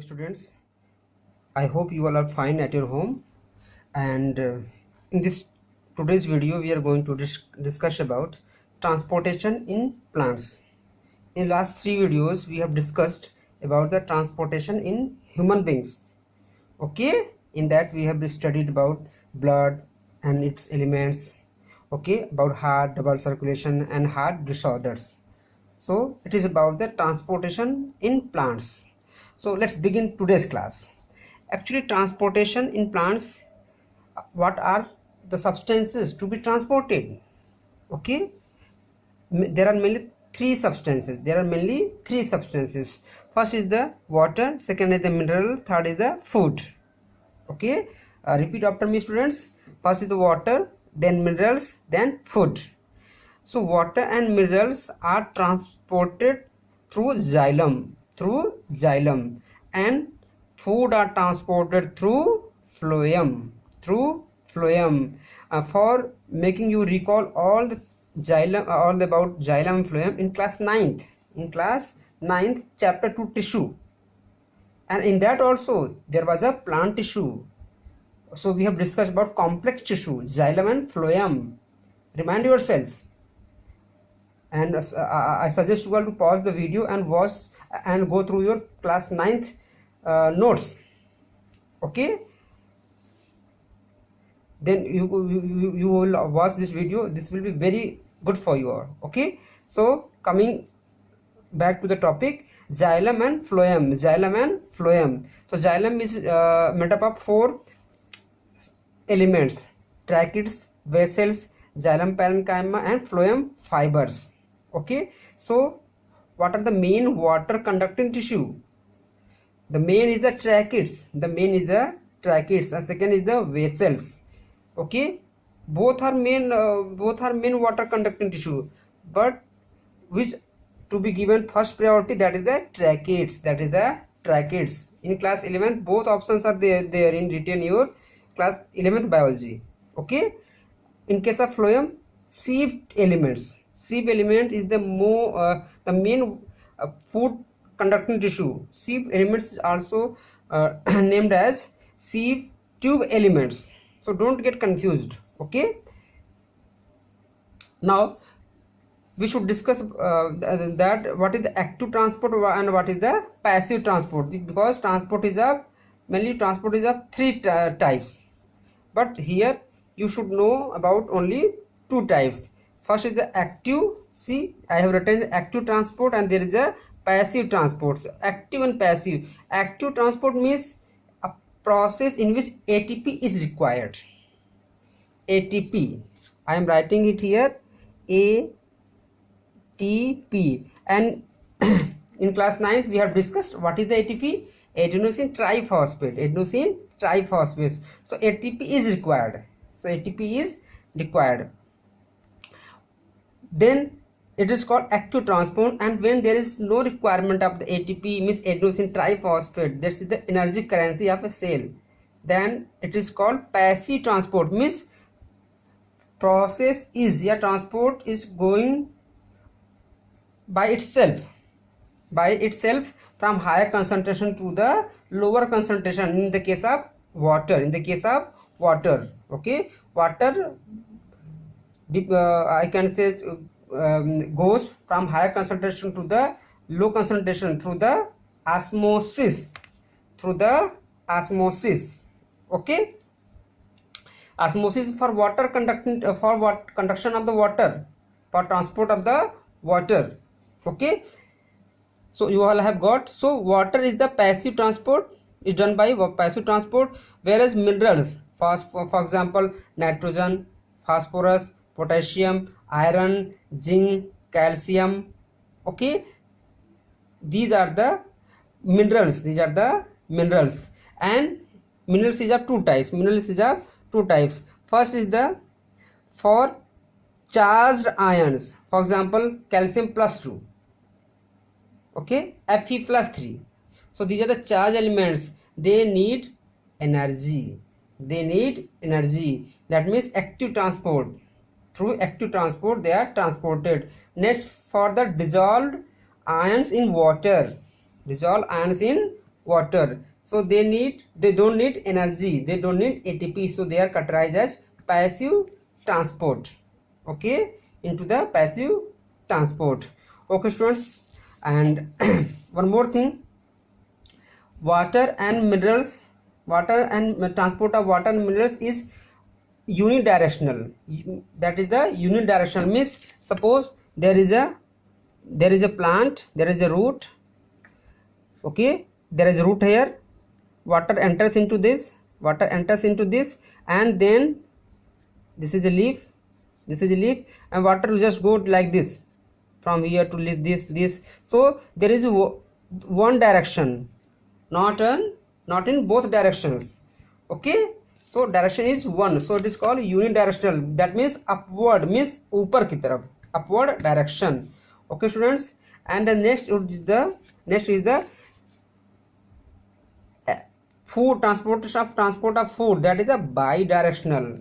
students. I hope you all are fine at your home. And in this today's video, we are going to discuss about transportation in plants. In last three videos, we have discussed about the transportation in human beings. Okay, in that we have studied about blood and its elements. Okay, about heart, double circulation, and heart disorders. So it is about the transportation in plants. So let's begin today's class. Actually, transportation in plants, what are the substances to be transported? Okay, there are mainly three substances. First is the water, second is the mineral, third is the food. Okay, repeat after me, students. First is the water, then minerals, then food. So water and minerals are transported through xylem, and food are transported through phloem, for making you recall all the xylem, all about xylem and phloem in class 9th, chapter 2 tissue, and in that also there was a plant tissue. So we have discussed about complex tissue, xylem and phloem. Remind yourself. And I suggest you all to pause the video and watch and go through your class 9th notes. Okay, then you will watch this video. This will be very good for you all. Okay, so coming back to the topic, xylem and phloem. So xylem is made up of four elements: tracheids, vessels, xylem parenchyma, and phloem fibers. Okay, so what are the main water conducting tissue? The main is the tracheids, and second is the vessels. Okay, both are main water conducting tissue, but which to be given first priority, that is the tracheids. In class 11th, both options are there in written your class 11th biology. Okay, in case of phloem, sieve element is the main food conducting tissue. Sieve elements is also named as sieve tube elements, so don't get confused. Okay, now we should discuss that what is the active transport and what is the passive transport, because transport is of three types, but here you should know about only two types. First is the active. See, I have written active transport, and there is a passive transport. So active and passive. Active transport means a process in which ATP is required. ATP, I am writing it here, ATP. And in class 9th we have discussed what is the ATP. Adenosine triphosphate. So ATP is required. Then it is called active transport, and when there is no requirement of the ATP, means adenosine triphosphate, that is the energy currency of a cell, then it is called passive transport, means transport is going by itself from higher concentration to the lower concentration. In the case of water, okay, water I can say goes from higher concentration to the low concentration through the osmosis. Okay, osmosis for water conduction of the water, for transport of the water. Okay, so you all have got. So water is the passive transport, is done by passive transport, whereas minerals, for example, nitrogen, phosphorus, potassium, iron, zinc, calcium. Okay, these are the minerals. And minerals is of two types. First is the for charged ions, for example, calcium +2. Okay, Fe +3. So these are the charged elements. They need energy. That means active transport. Through active transport they are transported. Next, for the dissolved ions in water, water. So they don't need energy, they don't need ATP, so they are categorized as passive transport. Okay, into the passive transport. Okay students, and one more thing, water and minerals, water and transport of water and minerals is unidirectional. That is the unidirectional means, suppose there is a plant, there is a root. Okay, there is a root here, water enters into this, and then this is a leaf, and water will just go like this from here to this. So there is one direction, not in both directions. Okay, so direction is one, so it is called unidirectional. That means upward, means ऊपर की तरफ, upward direction. Okay students, and the next is the food, transport of food, that is the bidirectional.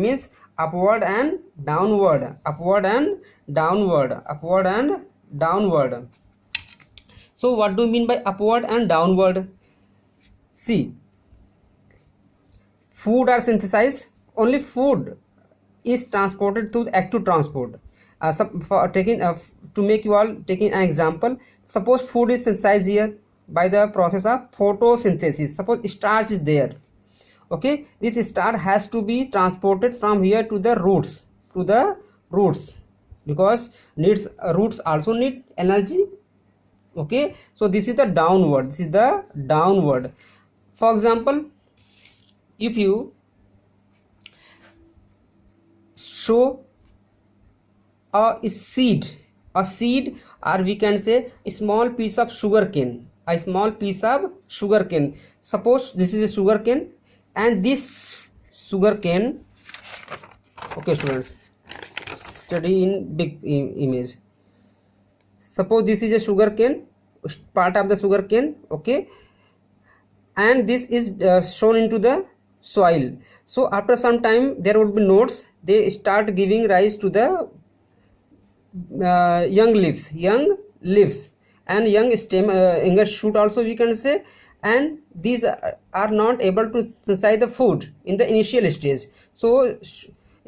Means upward and downward. So what do you mean by upward and downward? See, food are synthesized, only food is transported through active transport. To make you all taking an example, suppose food is synthesized here by the process of photosynthesis. Suppose starch is there. Okay, this starch has to be transported from here to the roots, because roots also need energy. Okay, so this is the downward. For example, if you show a seed, or we can say a small piece of sugar cane. Suppose this is a sugar cane, and this sugar cane, okay students, study in big image. Suppose this is a sugar cane, part of the sugar cane. Okay, and this is shown into the soil. So after some time there would be nodes, they start giving rise to the young leaves and young stem, younger shoot also we can say, and these are not able to synthesize the food in the initial stage. So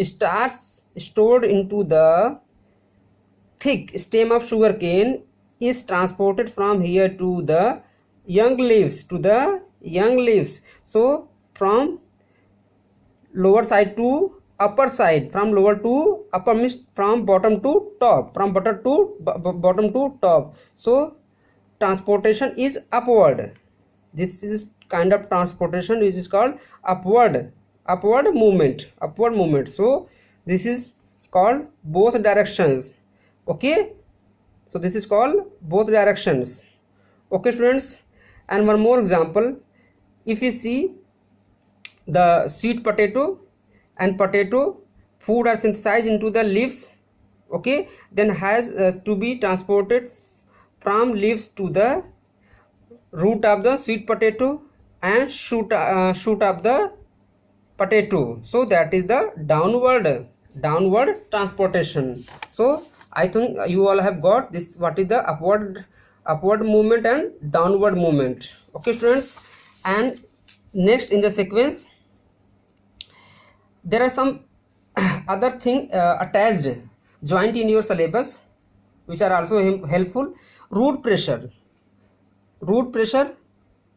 starch stored into the thick stem of sugarcane is transported from here to the young leaves, so from lower side to upper side, from lower to upper means from bottom to top, bottom to top. So transportation is upward. This is kind of transportation which is called upward movement. So this is called both directions. Okay, so this is called both directions. Okay students, and one more example, if you see the sweet potato and potato, food are synthesized into the leaves. Okay, then has to be transported from leaves to the root of the sweet potato and shoot of the potato. So that is the downward transportation. So I think you all have got this, what is the upward movement and downward movement. Okay students, and next in the sequence there are some other thing attached joint in your syllabus which are also helpful. Root pressure.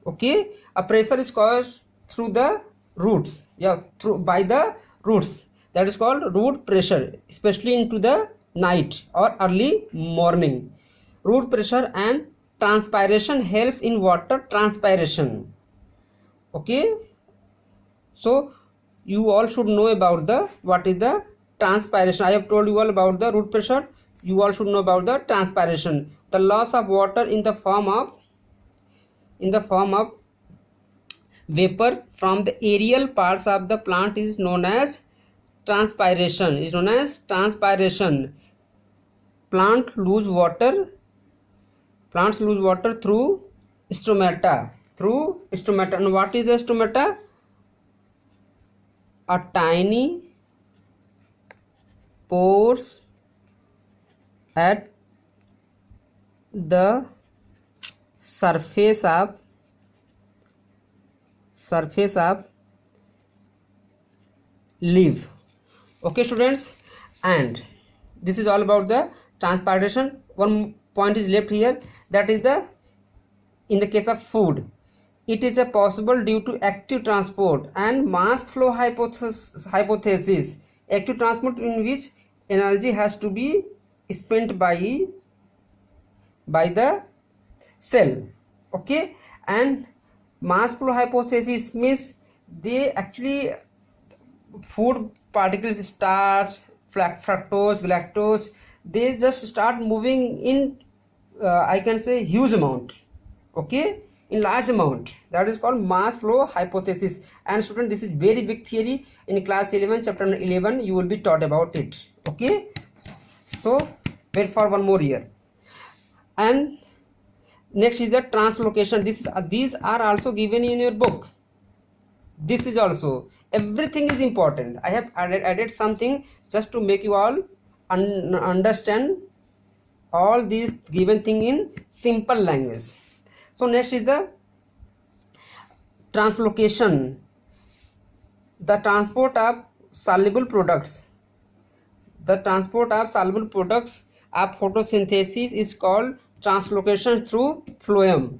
Okay, a pressure is caused through the roots, by the roots, that is called root pressure, especially into the night or early morning. Root pressure and transpiration helps in water transpiration. Okay, so you all should know about the what is the transpiration. I have told you all about the root pressure, you all should know about the transpiration. The loss of water in the form of vapor from the aerial parts of the plant is known as transpiration. Plants lose water through stomata. And what is the stomata? A tiny pores at the surface of leaf. Okay students, and this is all about the transportation. One point is left here, that is the in the case of food, it is a possible due to active transport and mass flow hypothesis. Active transport in which energy has to be spent by the cell. Okay, and mass flow hypothesis means they actually food particles, starch, fructose, galactose, they just start moving in I can say huge amount. Okay, in large amount, that is called mass flow hypothesis. And student, this is very big theory. In class 11 chapter 11 you will be taught about it. Okay, so wait for one more year. And next is the translocation. These are also given in your book. This is also, everything is important. I have added something just to make you all understand all these given thing in simple language. So next is the translocation, the transport of soluble products. The transport of soluble products of photosynthesis is called translocation through phloem.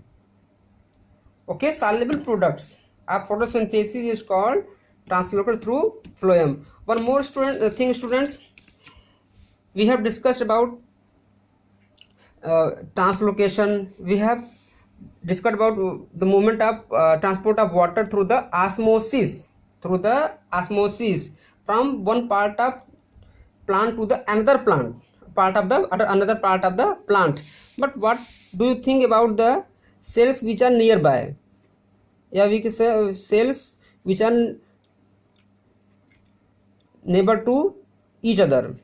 Okay, soluble products of photosynthesis is called translocation through phloem. One more thing students, we have discussed about translocation. We have discussed about the movement of transport of water through the osmosis from one part of plant to the another plant, another part of the plant. But what do you think about the cells which are nearby? Yeah, we can say cells which are neighbor to each other.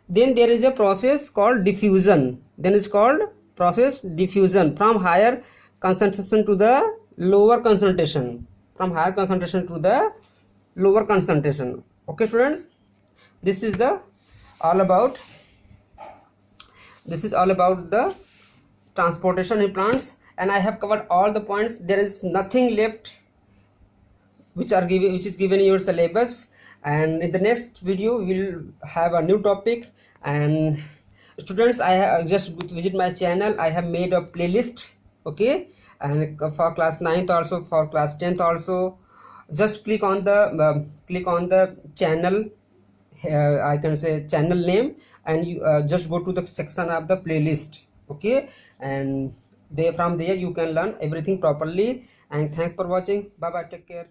Then there is a process called diffusion. Then it's called process diffusion, from higher concentration to the lower concentration. From higher concentration to the lower concentration. Okay students, this is all about the transportation in plants, and I have covered all the points. There is nothing left which is given in your syllabus. And in the next video we will have a new topic. And students, I have just visit my channel. I have made a playlist. Okay, and for class 9th also, for class 10th also, just click on the channel, I can say channel name, and you just go to the section of the playlist. Okay, and from there you can learn everything properly. And thanks for watching. Bye bye, take care.